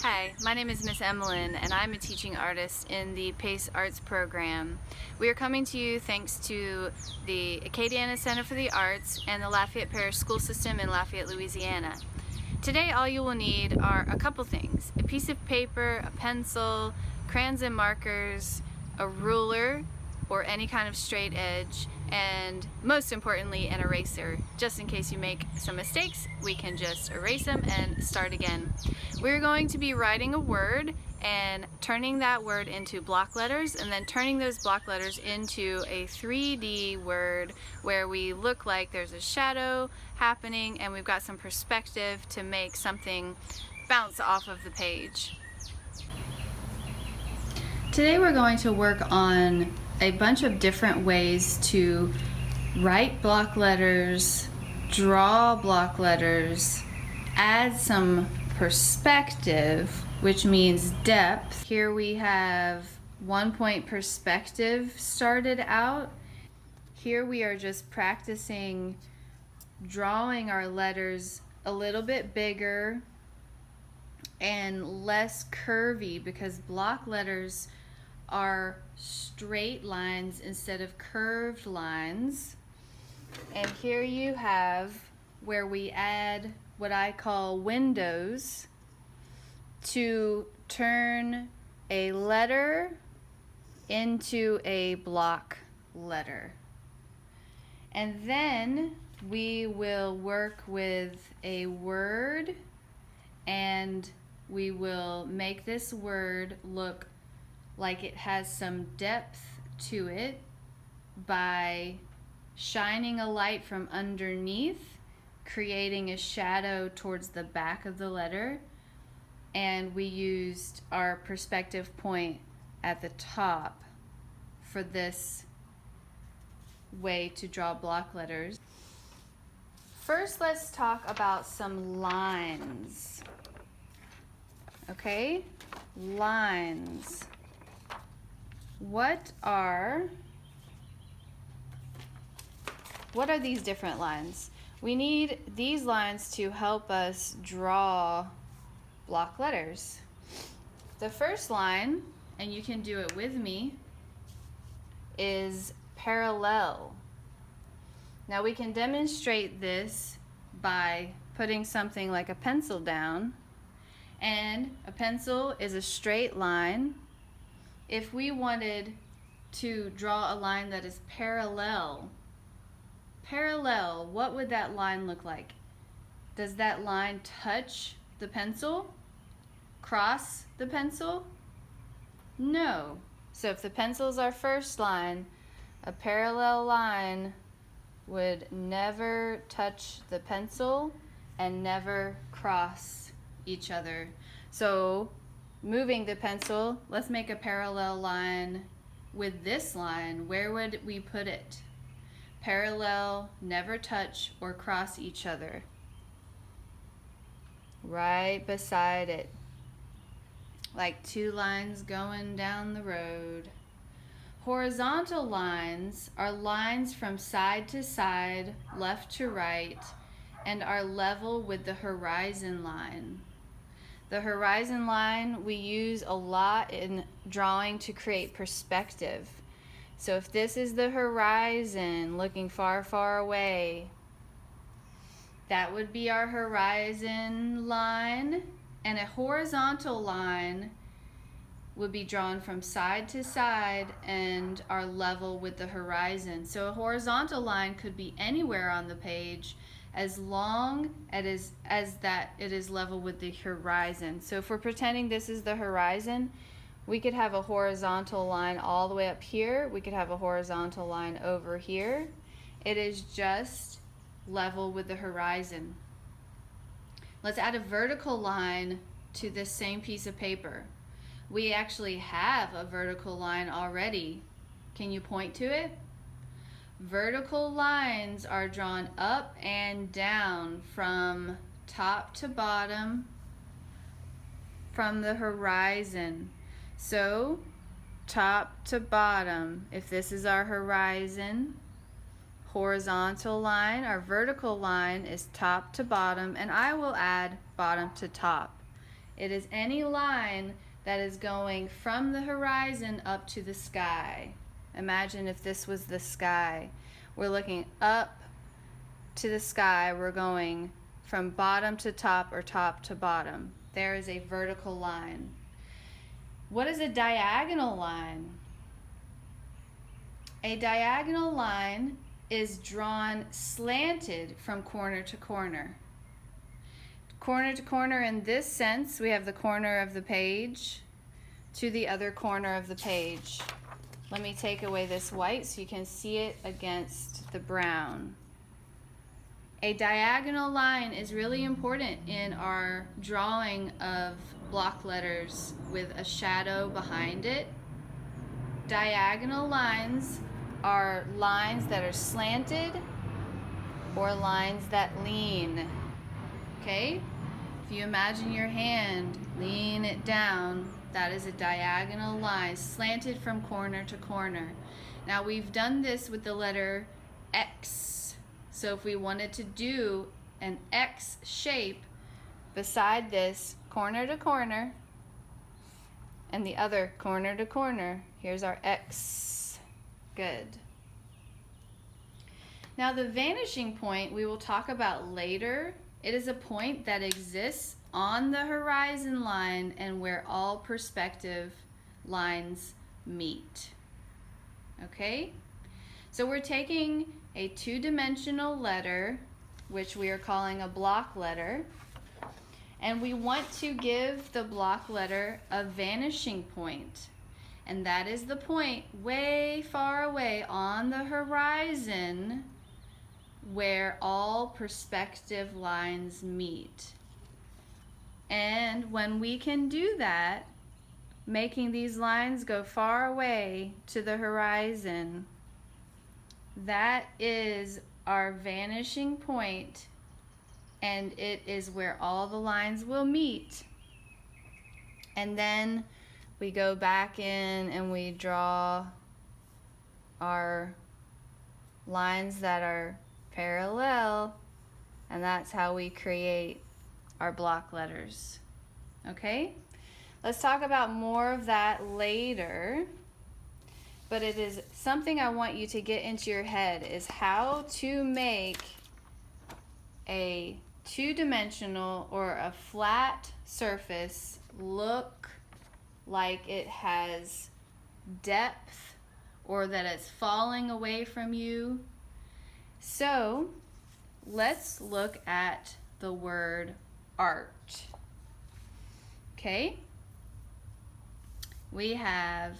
Hi, my name is Miss Emolyn and I'm a teaching artist in the PACE Arts program. We are coming to you thanks to the Acadiana Center for the Arts and the Lafayette Parish school system in Lafayette, Louisiana. Today all you will need are a couple things: a piece of paper, a pencil, crayons and markers, a ruler or any kind of straight edge, and most importantly an eraser. Just in case you make some mistakes, we can just erase them and start again. We're going to be writing a word and turning that word into block letters, and then turning those block letters into a 3D word where we look like there's a shadow happening and we've got some perspective to make something bounce off of the page. Today we're going to work on a bunch of different ways to write block letters, draw block letters, add some perspective, which means depth. Here we have OnePoint Perspective started out. Here we are just practicing drawing our letters a little bit bigger and less curvy, because block letters are straight lines instead of curved lines. And here you have where we add what I call windows to turn a letter into a block letter. And then we will work with a word, and we will make this word look like it has some depth to it by shining a light from underneath, creating a shadow towards the back of the letter, and we used our perspective point at the top for this way to draw block letters. First, let's talk about some lines. Okay, lines. What are these different lines? We need these lines to help us draw block letters. The first line, and you can do it with me, is parallel. Now we can demonstrate this by putting something like a pencil down, and a pencil is a straight line. If we wanted to draw a line that is parallel, what would that line look like? Does that line touch the pencil? Cross the pencil? No. So if the pencil is our first line, a parallel line would never touch the pencil and never cross each other. So moving the pencil, let's make a parallel line with this line. Where would we put it? Parallel, never touch or cross each other. Right beside it. Like two lines going down the road. Horizontal lines are lines from side to side, left to right, and are level with the horizon line. The horizon line we use a lot in drawing to create perspective. So if this is the horizon looking far, far away, that would be our horizon line, and a horizontal line would be drawn from side to side and are level with the horizon. So a horizontal line could be anywhere on the page as long as that it is level with the horizon. So if we're pretending this is the horizon, we could have a horizontal line all the way up here. We could have a horizontal line over here. It is just level with the horizon. Let's add a vertical line to this same piece of paper. We actually have a vertical line already. Can you point to it? Vertical lines are drawn up and down from top to bottom from the horizon. So top to bottom, if this is our horizon, horizontal line, our vertical line is top to bottom, and I will add bottom to top It is any line that is going from the horizon up to the sky. Imagine if this was the sky. We're looking up to the sky. We're going from bottom to top or top to bottom. There is a vertical line. What is a diagonal line? A diagonal line is drawn slanted from corner to corner. Corner to corner in this sense, we have the corner of the page to the other corner of the page. Let me take away this white so you can see it against the brown. A diagonal line is really important in our drawing of block letters with a shadow behind it. Diagonal lines are lines that are slanted or lines that lean. Okay? If you imagine your hand, lean it down, that is a diagonal line, slanted from corner to corner. Now we've done this with the letter X. So if we wanted to do an X shape beside this corner to corner and the other corner to corner, here's our X. Good. Now the vanishing point we will talk about later. It is a point that exists on the horizon line and where all perspective lines meet. Okay? So we're taking a two-dimensional letter, which we are calling a block letter, and we want to give the block letter a vanishing point. And that is the point way far away on the horizon where all perspective lines meet. And when we can do that, making these lines go far away to the horizon, that is our vanishing point, and it is where all the lines will meet. And then we go back in and we draw our lines that are parallel, and that's how we create our block letters. Okay? Let's talk about more of that later, but it is something I want you to get into your head, is how to make a two-dimensional or a flat surface look like it has depth or that it's falling away from you. So let's look at the word art. Okay? We have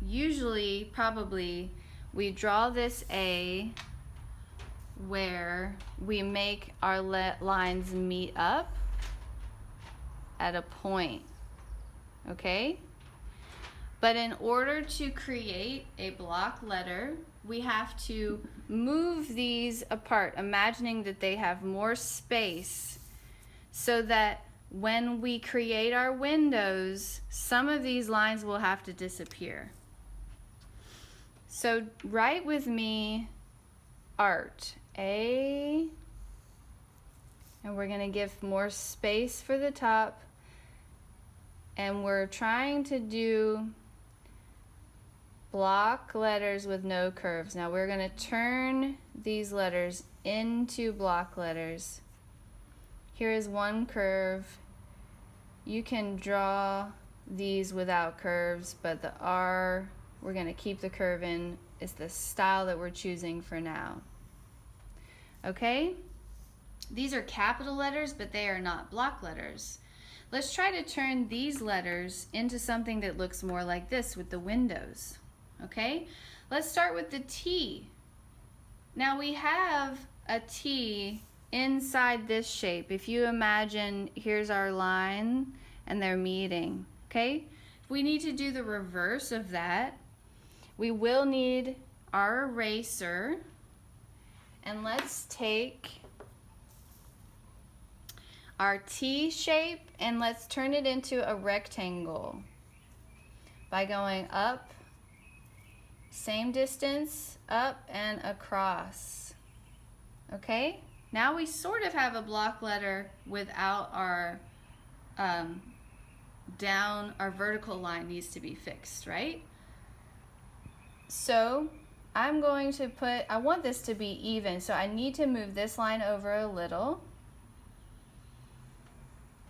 usually, probably, we draw this A where we make our lines meet up at a point. Okay? But in order to create a block letter, we have to move these apart, imagining that they have more space, so that when we create our windows, some of these lines will have to disappear. So write with me art, A, and we're going to give more space for the top, and we're trying to do block letters with no curves. Now we're going to turn these letters into block letters. Here is one curve. You can draw these without curves, but the R, we're going to keep the curve in. It's the style that we're choosing for now. Okay? These are capital letters, but they are not block letters. Let's try to turn these letters into something that looks more like this with the windows. Okay? Let's start with the T. Now we have a T inside this shape. If you imagine, here's our line and they're meeting. Okay? If we need to do the reverse of that, we will need our eraser, and let's take our T shape and let's turn it into a rectangle by going up, same distance, up and across. Okay? Now we sort of have a block letter without our down, our vertical line needs to be fixed, right? So I'm going to I want this to be even, so I need to move this line over a little.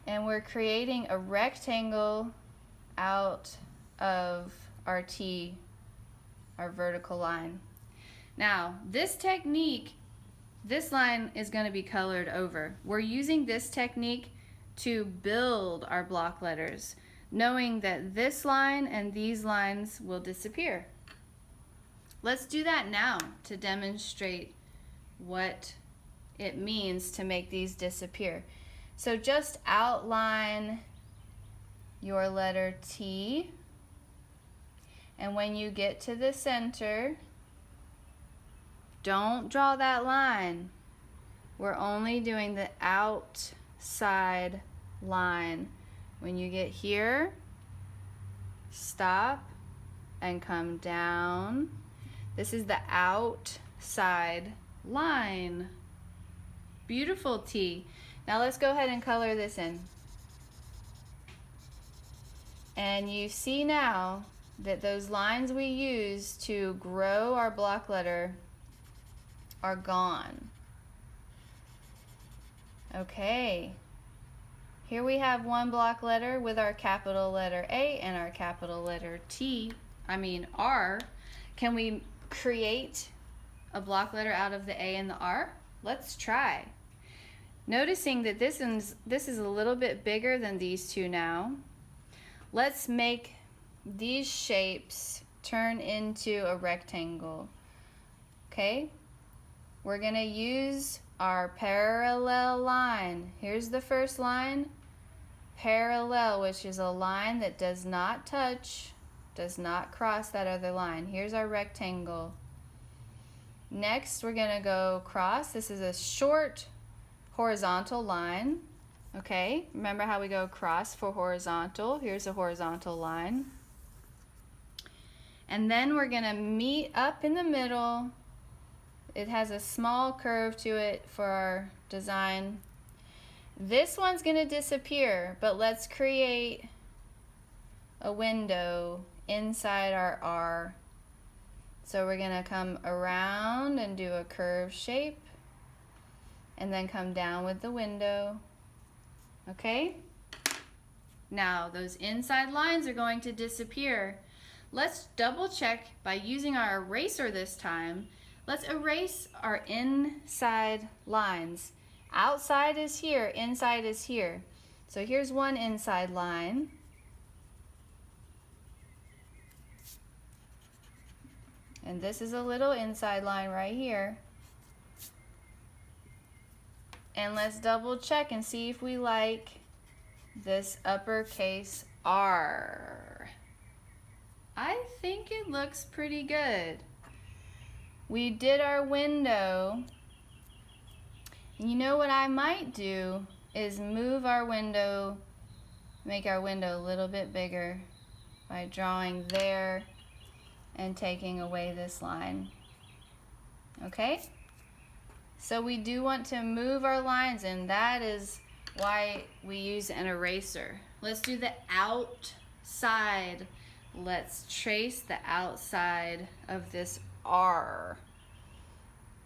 And we're creating a rectangle out of our T, our vertical line. Now, this technique, this line is going to be colored over. We're using this technique to build our block letters, knowing that this line and these lines will disappear. Let's do that now to demonstrate what it means to make these disappear. So just outline your letter T, and when you get to the center, don't draw that line. We're only doing the outside line. When you get here, stop and come down. This is the outside line. Beautiful T. Now let's go ahead and color this in. And you see now that those lines we use to grow our block letter are gone. Okay. Here we have one block letter with our capital letter A and our capital letter R. Can we create a block letter out of the A and the R? Let's try. Noticing that this is a little bit bigger than these two now. Let's make these shapes turn into a rectangle. Okay? We're going to use our parallel line. Here's the first line. Parallel, which is a line that does not touch, does not cross that other line. Here's our rectangle. Next, we're going to go cross. This is a short horizontal line. Okay, remember how we go across for horizontal. Here's a horizontal line. And then we're going to meet up in the middle. It has a small curve to it for our design. This one's going to disappear, but let's create a window inside our R. So we're going to come around and do a curve shape, and then come down with the window. Okay? Now those inside lines are going to disappear. Let's double check by using our eraser this time. Let's erase our inside lines. Outside is here, inside is here. So here's one inside line. And this is a little inside line right here. And let's double check and see if we like this uppercase R. I think it looks pretty good. We did our window. You know what I might do is move our window, make our window a little bit bigger by drawing there and taking away this line. Okay? So we do want to move our lines, and that is why we use an eraser. Let's do the outside. Let's trace the outside of this R.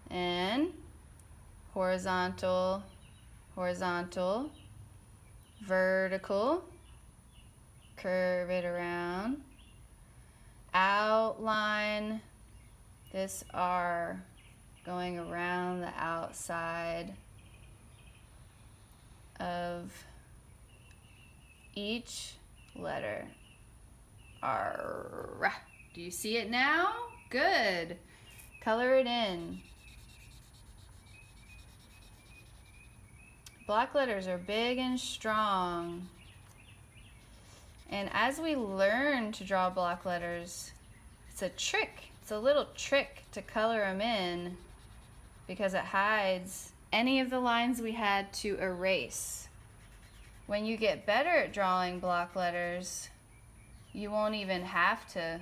And horizontal, horizontal, vertical, curve it around, outline this R going around the outside of each letter. R. Do you see it now? Good. Color it in. Block letters are big and strong. And as we learn to draw block letters, it's a trick. It's a little trick to color them in because it hides any of the lines we had to erase. When you get better at drawing block letters, you won't even have to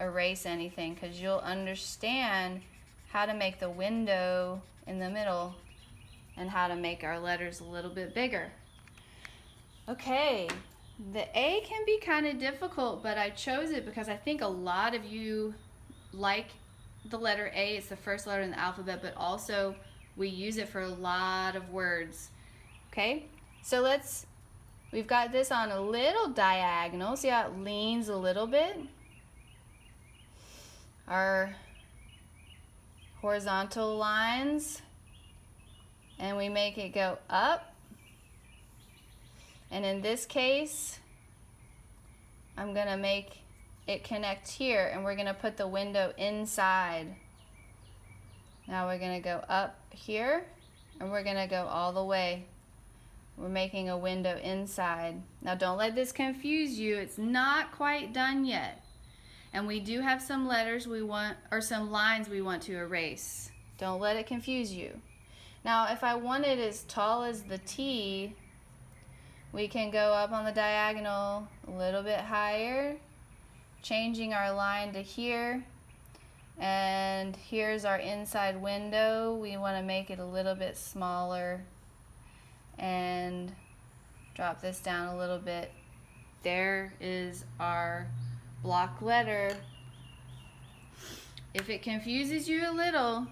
erase anything because you'll understand how to make the window in the middle and how to make our letters a little bit bigger. Okay, the A can be kind of difficult, but I chose it because I think a lot of you like the letter A. It's the first letter in the alphabet, but also we use it for a lot of words. Okay, so we've got this on a little diagonal. See how it leans a little bit? Our horizontal lines, and we make it go up. And in this case, I'm gonna make it connect here, and we're gonna put the window inside. Now we're gonna go up here, and we're gonna go all the way. We're making a window inside. Now don't let this confuse you. It's not quite done yet. And we do have some letters we want, or some lines we want to erase. Don't let it confuse you. Now if I want it as tall as the T, we can go up on the diagonal a little bit higher, changing our line to here. And here's our inside window. We want to make it a little bit smaller and drop this down a little bit. There is our block letter. If it confuses you a little,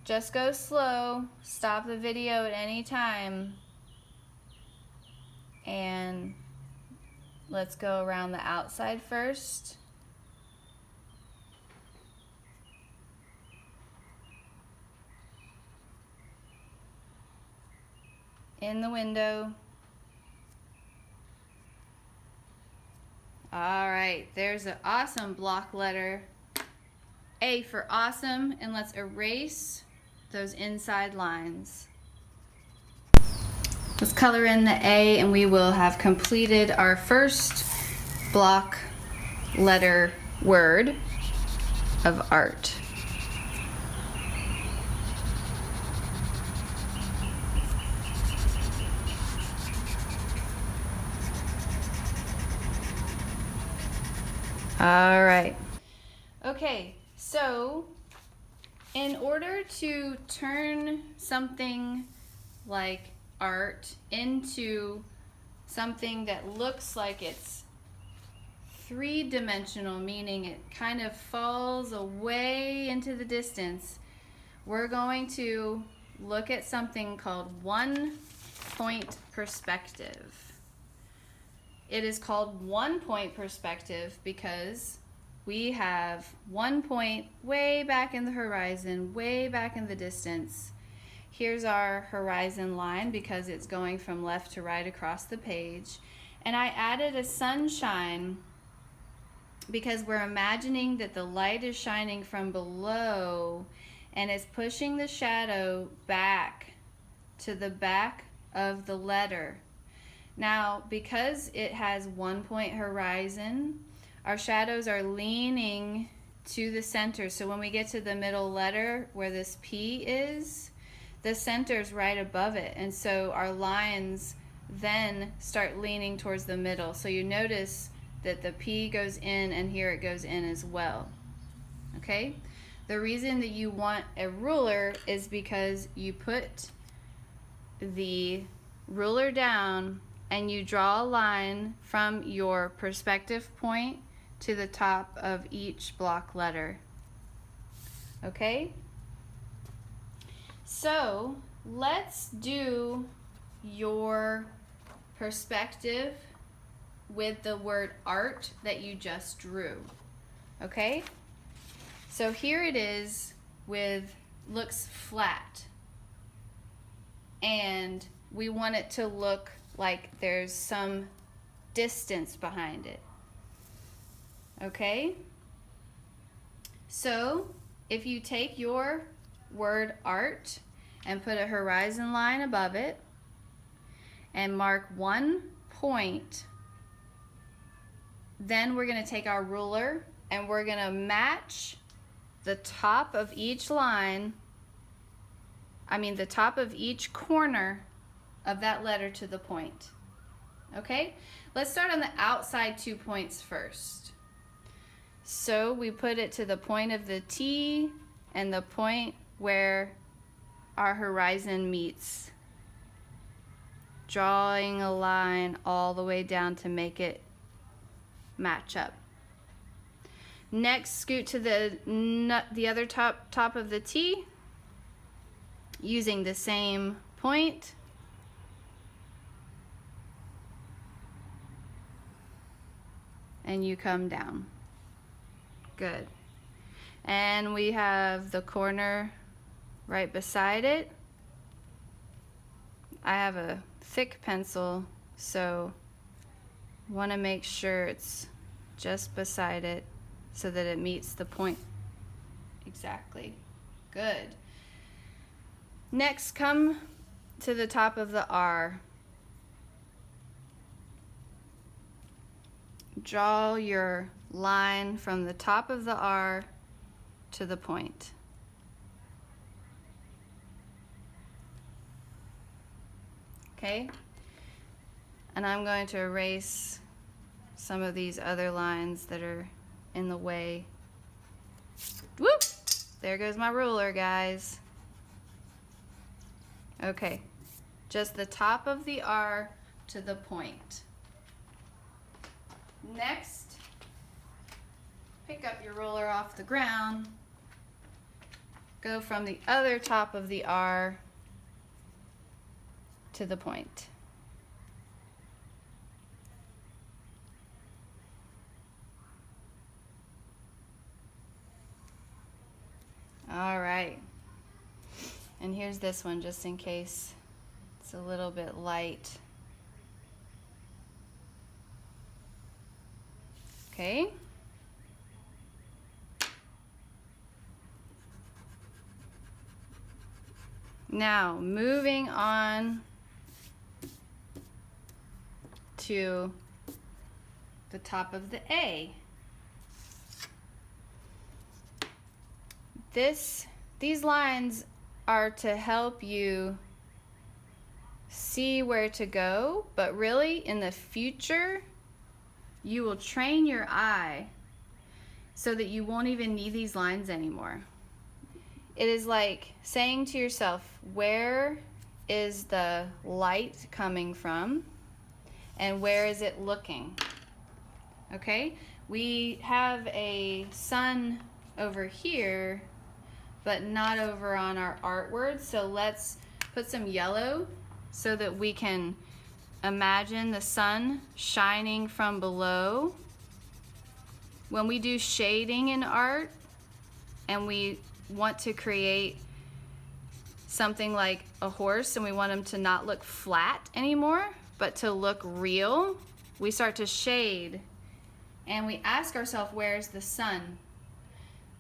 just go slow, stop the video at any time, and let's go around the outside first. In the window. All right, there's an awesome block letter. A for awesome, and let's erase those inside lines. Let's color in the A, and we will have completed our first block letter word of art. All right. Okay, so in order to turn something like art into something that looks like it's three-dimensional, meaning it kind of falls away into the distance, we're going to look at something called one-point perspective. It is called one-point perspective because we have one point way back in the horizon, way back in the distance. Here's our horizon line because it's going from left to right across the page. And I added a sunshine because we're imagining that the light is shining from below and it's pushing the shadow back to the back of the letter. Now, because it has one point horizon, our shadows are leaning to the center. So when we get to the middle letter where this P is, the center's right above it. And so our lines then start leaning towards the middle. So you notice that the P goes in and here it goes in as well. Okay? The reason that you want a ruler is because you put the ruler down and you draw a line from your perspective point to the top of each block letter. Okay? So let's do your perspective with the word art that you just drew. Okay? So here it is with looks flat. And we want it to look like there's some distance behind it. Okay? So if you take your word art and put a horizon line above it and mark 1 point, then we're going to take our ruler and we're going to match the top of each line, the top of each corner of that letter to the point. Okay? Let's start on the outside 2 points first. So we put it to the point of the T and the point where our horizon meets. drawing a line all the way down to make it match up. Next, scoot to the other top of the T using the same point. And you come down. Good. And we have the corner right beside it. I have a thick pencil, so want to make sure it's just beside it so that it meets the point exactly. Good. Next, come to the top of the R. Draw your line from the top of the R to the point. Okay? And I'm going to erase some of these other lines that are in the way. Whoop! There goes my ruler, guys. Okay, just the top of the R to the point. Next, pick up your ruler off the ground. Go from the other top of the R to the point. All right, and here's this one just in case it's a little bit light. Okay. Now, moving on to the top of the A. These lines are to help you see where to go, but really in the future, you will train your eye so that you won't even need these lines anymore. It is like saying to yourself, where is the light coming from and where is it looking? Okay, we have a sun over here, but not over on our artwork. So let's put some yellow so that we can imagine the sun shining from below. When we do shading in art and we want to create something like a horse and we want them to not look flat anymore, but to look real, we start to shade and we ask ourselves, where's the sun?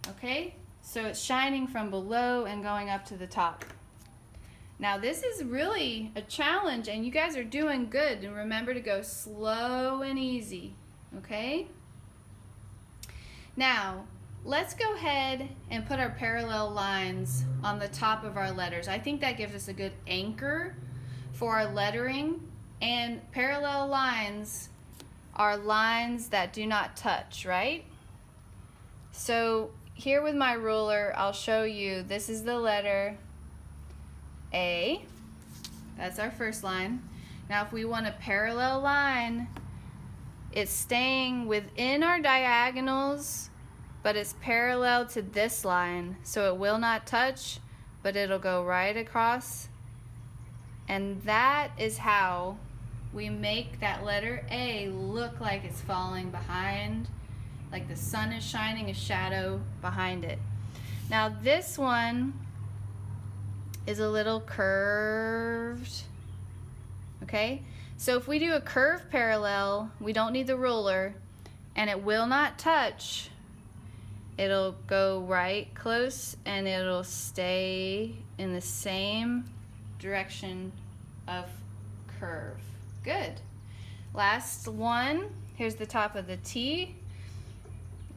Okay, so it's shining from below and going up to the top. Now this is really a challenge and you guys are doing good, and remember to go slow and easy, okay? Now, let's go ahead and put our parallel lines on the top of our letters. I think that gives us a good anchor for our lettering, and parallel lines are lines that do not touch, right? So here with my ruler, I'll show you, this is the letter A. That's our first line. Now if we want a parallel line, it's staying within our diagonals, but it's parallel to this line, so it will not touch, but it'll go right across. And that is how we make that letter A look like it's falling behind, like the sun is shining a shadow behind it. Now this one is a little curved, okay? So if we do a curved parallel, we don't need the ruler, and it will not touch. It'll go right close and it'll stay in the same direction of curve. Good. Last one, here's the top of the T.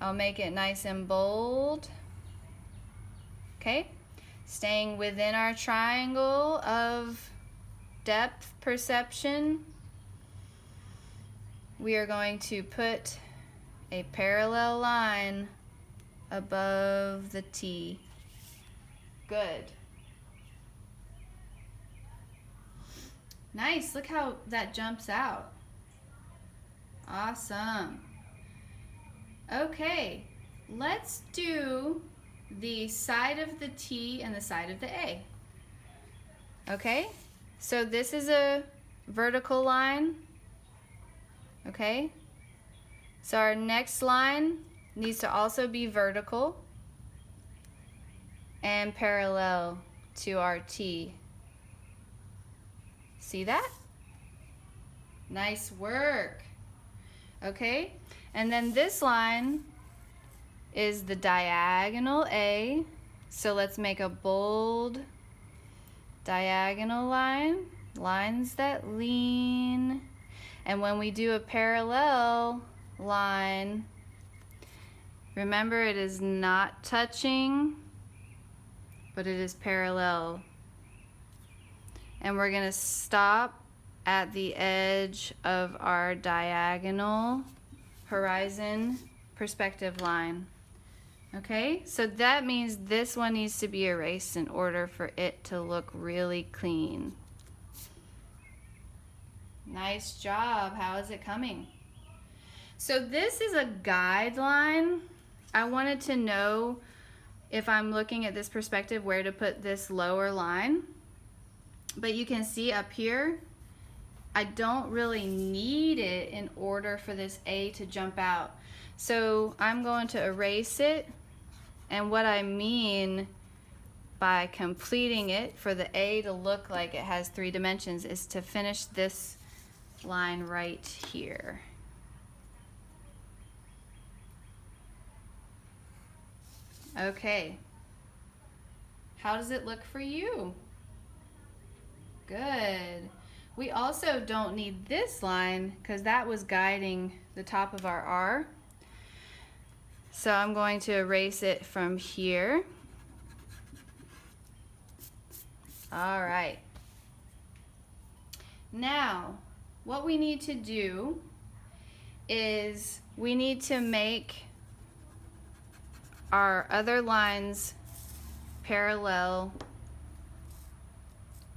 I'll make it nice and bold. Okay, staying within our triangle of depth perception, we are going to put a parallel line above the T. Good. Nice, look how that jumps out. Awesome. Okay, let's do the side of the T and the side of the A. Okay, so this is a vertical line. Okay, so our next line needs to also be vertical and parallel to our T. See that? Nice work. Okay, and then this line is the diagonal A. So let's make a bold diagonal line, lines that lean. And when we do a parallel line, remember it is not touching, but it is parallel. And we're going to stop at the edge of our diagonal horizon perspective line. Okay, so that means this one needs to be erased in order for it to look really clean. Nice job. How is it coming? So this is a guideline. I wanted to know if I'm looking at this perspective where to put this lower line. But you can see up here, I don't really need it in order for this A to jump out. So I'm going to erase it. And what I mean by completing it for the A to look like it has 3 dimensions is to finish this line right here. Okay. How does it look for you? Good. We also don't need this line because that was guiding the top of our R. So I'm going to erase it from here. All right. Now, what we need to do is we need to make our other lines parallel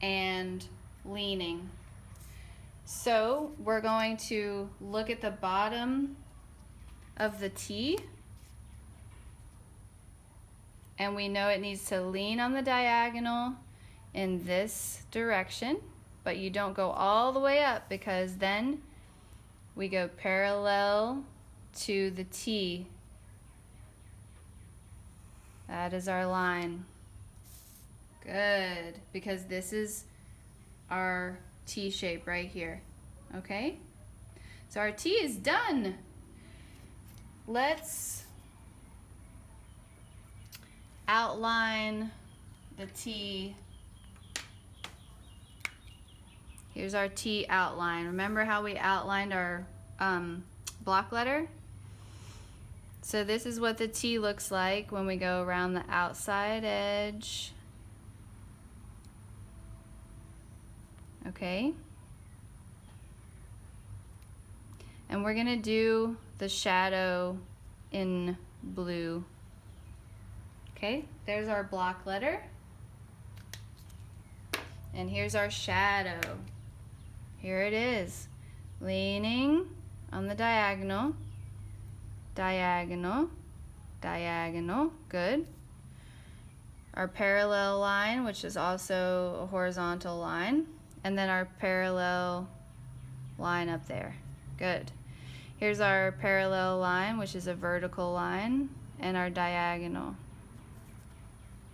and leaning. So we're going to look at the bottom of the T, and we know it needs to lean on the diagonal in this direction, but you don't go all the way up because then we go parallel to the T. That is our line. Good, because this is our T shape right here. Okay? So our T is done. Let's outline the T. Here's our T outline. Remember how we outlined our block letter? So this is what the T looks like when we go around the outside edge. Okay. And we're gonna do the shadow in blue. Okay, there's our block letter. And here's our shadow. Here it is, leaning on the diagonal, diagonal, diagonal, good. Our parallel line, which is also a horizontal line, and then our parallel line up there, good. Here's our parallel line, which is a vertical line, and our diagonal.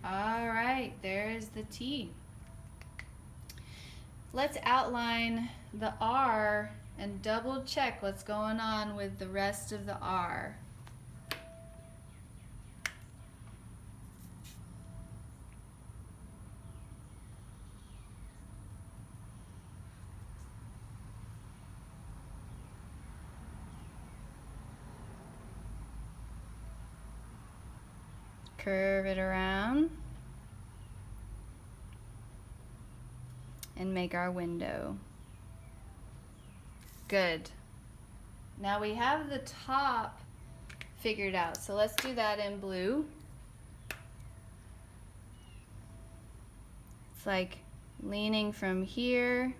All right, there is the T. Let's outline the R and double check what's going on with the rest of the R. Curve it around and make our window. Good. Now we have the top figured out, so let's do that in blue. It's like leaning from here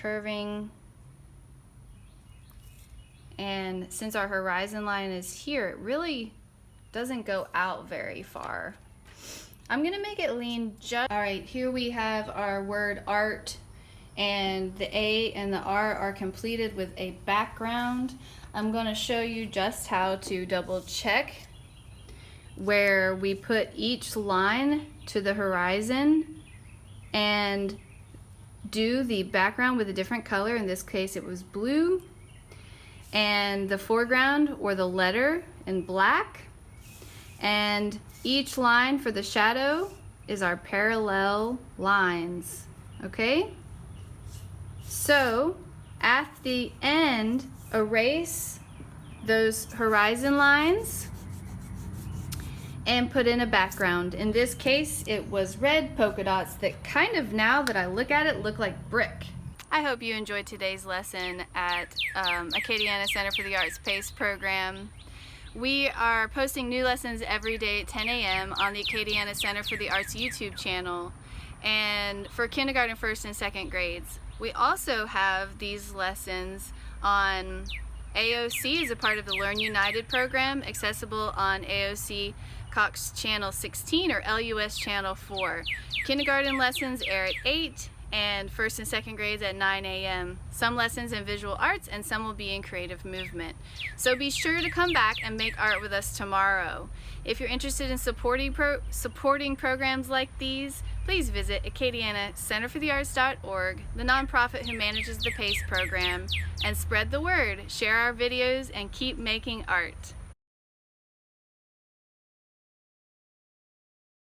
curving. And since our horizon line is here, it really doesn't go out very far. I'm gonna make it lean just, all right, here we have our word art, and the A and the R are completed with a background. I'm gonna show you just how to double check where we put each line to the horizon and do the background with a different color. In this case it was blue, and the foreground or the letter in black, and each line for the shadow is our parallel lines. Okay, so at the end, erase those horizon lines and put in a background. In this case, it was red polka dots that kind of, now that I look at it, look like brick. I hope you enjoyed today's lesson at Acadiana Center for the Arts PACE program. We are posting new lessons every day at 10 a.m. on the Acadiana Center for the Arts YouTube channel, and for kindergarten, first and second grades. We also have these lessons on AOC as a part of the Learn United program, accessible on AOC Cox Channel 16 or LUS Channel 4. Kindergarten lessons air at 8 and first and second grades at 9 a.m. Some lessons in visual arts and some will be in creative movement. So be sure to come back and make art with us tomorrow. If you're interested in supporting programs like these, please visit acadianacenterforthearts.org, the nonprofit who manages the PACE program, and spread the word. Share our videos and keep making art.